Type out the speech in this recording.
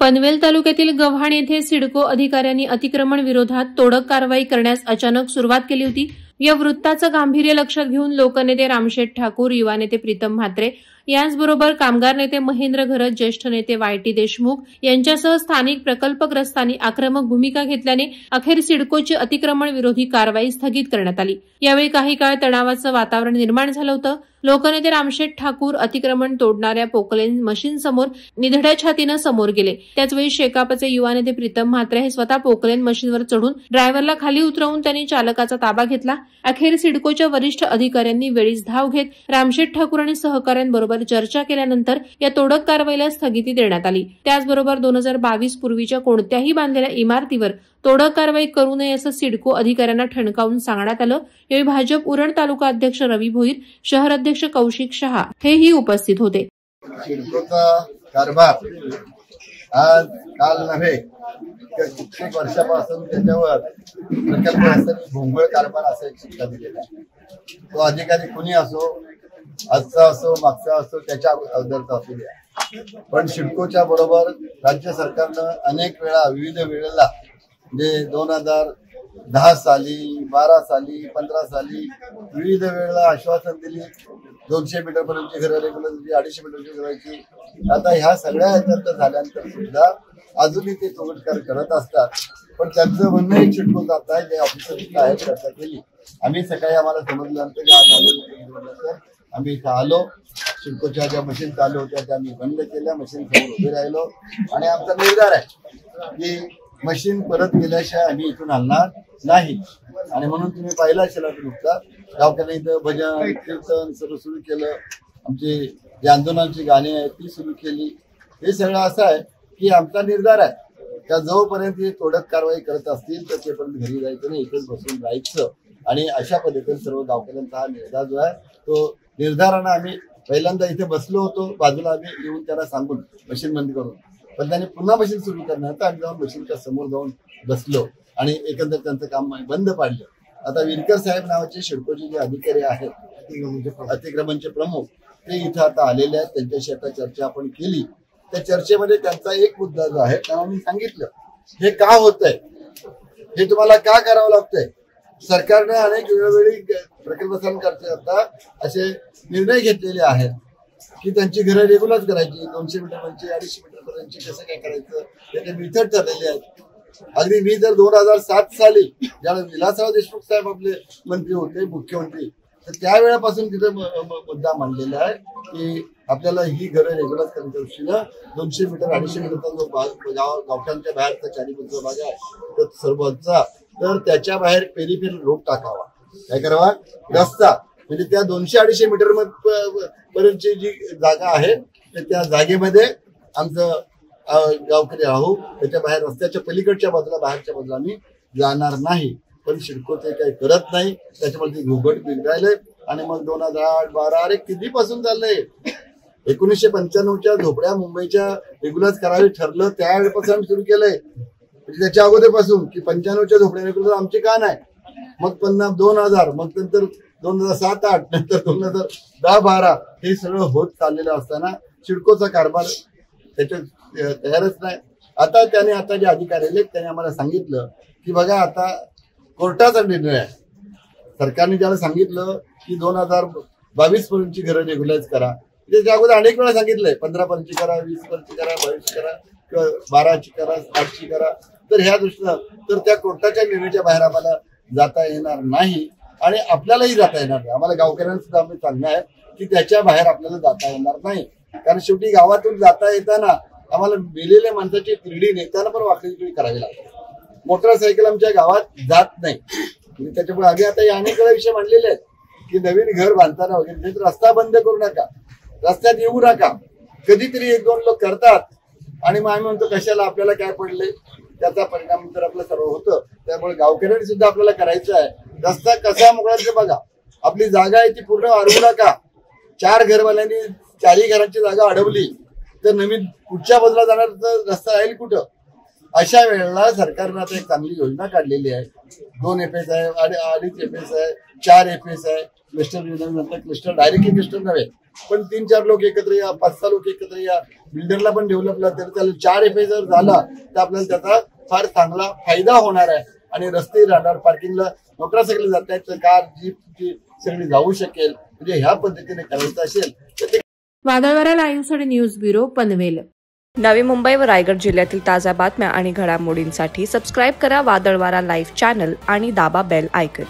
पनवेल तालुक्यातील गव्हाण येथे सिडको अधिकाऱ्यांनी अतिक्रमण विरोधात तोडक कारवाई करण्यास अचानक सुरुवात केली होती। या वृत्ताचं गांभीर्य लक्षात घेऊन लोकनेते रामशेठ ठाकूर, युवा नेते प्रीतम म्हात्रे यांचबरोबर कामगार नेते महेंद्र घरत, ज्येष्ठ नेते वाय.टी. देशमुख यांच्यासह स्थानिक प्रकल्पग्रस्तांनी आक्रमक भूमिका घेतल्याने अखेर सिडकोची अतिक्रमण विरोधी कारवाई स्थगित करण्यात आली। यावेळी काही काळ तणावाचं वातावरण निर्माण झालं होतं। लोकनेते रामशेठ ठाकूर अतिक्रमण तोडणाऱ्या पोकलेन मशीन समोर निधड्या छातीनं समोर गेले। त्याचवेळी शेकापचे युवा नेते प्रीतम म्हात्रे हे स्वतः पोकलेन मशीनवर चढून ड्रायव्हरला खाली उतरवून त्यांनी चालकाचा ताबा घेतला। अखेर सिडकोच्या वरिष्ठ अधिकाऱ्यांनी वेळीच धाव घेत रामशेठ ठाकूर आणि सहकाऱ्यांबरोबर चर्चा केल्यानंतर या तोडक कारवाईला स्थगिती देण्यात आली। त्याचबरोबर 2022 पूर्वीच्या कोणत्याही बांधलेल्या इमारतीवर तोडक कारवाई करू नये असं सिडको अधिकाऱ्यांना ठणकावून सांगण्यात आलं। यावेळी भाजप उरण तालुका अध्यक्ष रवी भोईर, शहर अध्यक्ष कौशिक शहा हेही उपस्थित होते। सिडकोचा कारभार आज काल नव्हे, कित्येक वर्षापासून त्याच्यावर प्रकल्प भोंगळ कारभार असा एक शिक्का दिलेला आहे। तो अधिकारी कुणी असो, आजचा असो मागचा असो, त्याच्या अगोदरचा असू द्या, पण सिडकोच्या बरोबर राज्य सरकारनं अनेक वेळा विविध वेळेला म्हणजे 2010 साली, 12 साली, 15 साली विविध वेळेला आश्वासन दिली 200 मीटर पर्यंतची घरं रेग्युलर, 250 मीटरची करायची। आता ह्या सगळ्या ह्याच्यात झाल्यानंतर सुद्धा अजूनही ते तोडकार करत असतात। पण त्यांचं म्हणणं एक सिडको जात आहे, जे ऑफिसर आहेत चर्चा केली। आम्ही सकाळी आम्हाला समजल्यानंतर आम्ही इथं आलो, सिडकोच्या ज्या मशीन चालू होत्या त्या आम्ही बंद केल्या, मशीन समोर उभे राहिलो आणि आमचा निर्धार आहे की मशीन परत गेल्याशिवाय आम्ही इथून हलणार नाही। आणि म्हणून तुम्ही पाहिलं असेल नुकता गावकऱ्यांनी इथं भजन कीर्तन सर्व सुरू केलं, आमची जी आंदोलनाची गाणी आहेत ती सुरू केली। हे सगळं असं आहे की आमचा निर्धार आहे का जोपर्यंत हे तोडक कारवाई करत असतील तर तेपर्यंत घरी जायचं नाही, इथेच बसून राहायचं। आणि अशा पद्धतीने सर्व गावकऱ्यांचा हा निर्धार जो आहे तो निर्धारानं आम्ही पहिल्यांदा इथे बसलो होतो, बाजूला आम्ही येऊन त्यांना सांगून मशीन बंद करून, पण त्यांनी पुन्हा मशीन सुरू करण्यात आम्ही जाऊन मशीनच्या समोर जाऊन बसलो आणि एकंदर त्यांचं काम बंद पाडलं। आता विरकर साहेब नावाचे सिडकोचे जे अधिकारी आहेत अतिक्रमणचे प्रमुख ते इथं आता आलेले आहेत, त्यांच्याशी आता चर्चा आपण केली। त्या चर्चेमध्ये त्यांचा एक मुद्दा जो आहे त्यांना मी सांगितलं हे का होतंय, हे तुम्हाला का करावं लागतंय। सरकारने अनेक वेळोवेळी प्रकल्पग्रस्तांकरता असे निर्णय घेतलेले आहेत की त्यांची घरं रेग्युलर करायची, 200 मीटर, 250 मीटर पर्यंतची कसं काय करायचं त्याचे मेथड ठरलेले आहेत। अगदी मी जर 2007 साली ज्यावेळेस विलासराव देशमुख साहेब आपले मंत्री होते, मुख्यमंत्री, तर त्यावेळेपासून तिथे मुद्दा मांडलेला आहे की आपल्याला ही घरं रेग्युलर करण्याच्या दृष्टीनं 200 मीटर 250 मीटरचा जो गावठांच्या बाहेरचा चारीबाजूचा भाग आहे तो सर्वचा, तर त्याच्या बाहेर पेरिफेरल रोड टाकावा, काय करावा रस्ता, म्हणजे त्या 200-250 मीटर पर्यंतची जी जागा आहे तर त्या जागेमध्ये आमचं गावकरी राहू, त्याच्या बाहेर रस्त्याच्या पलीकडच्या बाजूला बाहेरच्या बाजूला आम्ही जाणार नाही। पण सिडको ते काही करत नाही, त्याच्यामुळे ते घुबड बिघडायलंय। आणि मग 2008-12 अरे कितीपासून चाललंय, 1995च्या झोपड्या मुंबईच्या रेग्युलर करावी ठरलं त्यावेळेपासून सुरू केलंय, म्हणजे त्याच्या अगोदरपासून की 95च्या झोपड्या रेग्युलर आमची का नाही, मग 2000, मग नंतर 2007-8, नंतर 2010-12 हे सगळं होत चाललेलं असताना सिडकोचा कारभार त्याच्यात तयारच नाही। आता जे अधिकारी आले त्यांनी आम्हाला सांगितलं की बघा आता कोर्टाचा निर्णय आहे, सरकारने ज्याला सांगितलं की 2022 पर्यंतची घरं रेग्युलाइज करा, त्याच्या अगोदर अनेक वेळा सांगितलंय 15 पर्यंतची करा, 20 पर्यंतची करा, 22 करा किंवा 12ची करा, 8ची करा। तर ह्या दृष्टीनं तर त्या कोर्टाच्या निर्णयाच्या बाहेर आम्हाला जाता येणार नाही आणि आपल्यालाही जाता येणार नाही। आम्हाला गावकऱ्यांना सुद्धा आम्ही सांगणं आहे की त्याच्या बाहेर आपल्याला जाता येणार नाही, कारण शेवटी गावातून जाता येताना आम्हाला मेलेल्या माणसाची तिरडी नेताना पण वाकडी करावी लागते। मोटरसायकल आमच्या गावात जात नाही, त्याच्यामुळे आम्ही आता अनेक वेळा विषय मांडलेले आहेत की नवीन घर बांधताना वगैरे रस्ता बंद करू नका, रस्त्यात येऊ नका। कधीतरी 1-2 लोक करतात आणि मग आम्ही म्हणतो कशाला, आपल्याला काय पडले, त्याचा परिणाम तर आपलं सर्व होतं। त्यामुळे गावकऱ्यांनी सुद्धा आपल्याला करायचं आहे रस्ता कसा मोकळा ते बघा. आपली जागा आहे ती पूर्ण अडवू नका. 4 घरवाल्यांनी 4ही घरांची जागा अडवली तर नवीन पुढच्या बाजूला जाणार तर रस्ता राहील कुठं? अशा वेळेला सरकारनं आता एक चांगली योजना काढलेली आहे. 2 FS आहे, 2.5 FS आहे, 4 FS आहे. क्लस्टर नंतर क्लस्टर डायरेक्टली क्लस्टर नव्हे पण 3-4 लोक एकत्र या, 5-6 लोक एकत्र या, बिल्डरला पण डेव्हलपला तर त्याला 4 FS जर झाला तर आपल्याला त्याचा फार चांगला फायदा होणार आहे. आणि रस्ते राहणार, पार्किंगला मोटरसायकल जात आहेत तर कार जीप सगळी जाऊ शकेल. म्हणजे ह्या पद्धतीने करायचं असेल तर ते वादळवारा लाईव्हसाठी न्यूज ब्युरो पनवेल. नवी मुंबई व रायगड जिल्ह्यातील ताज्या बातम्या आणि घडामोडींसाठी सबस्क्राईब करा वादळवारा लाईव्ह चॅनल आणि दाबा बेल आयकॉन.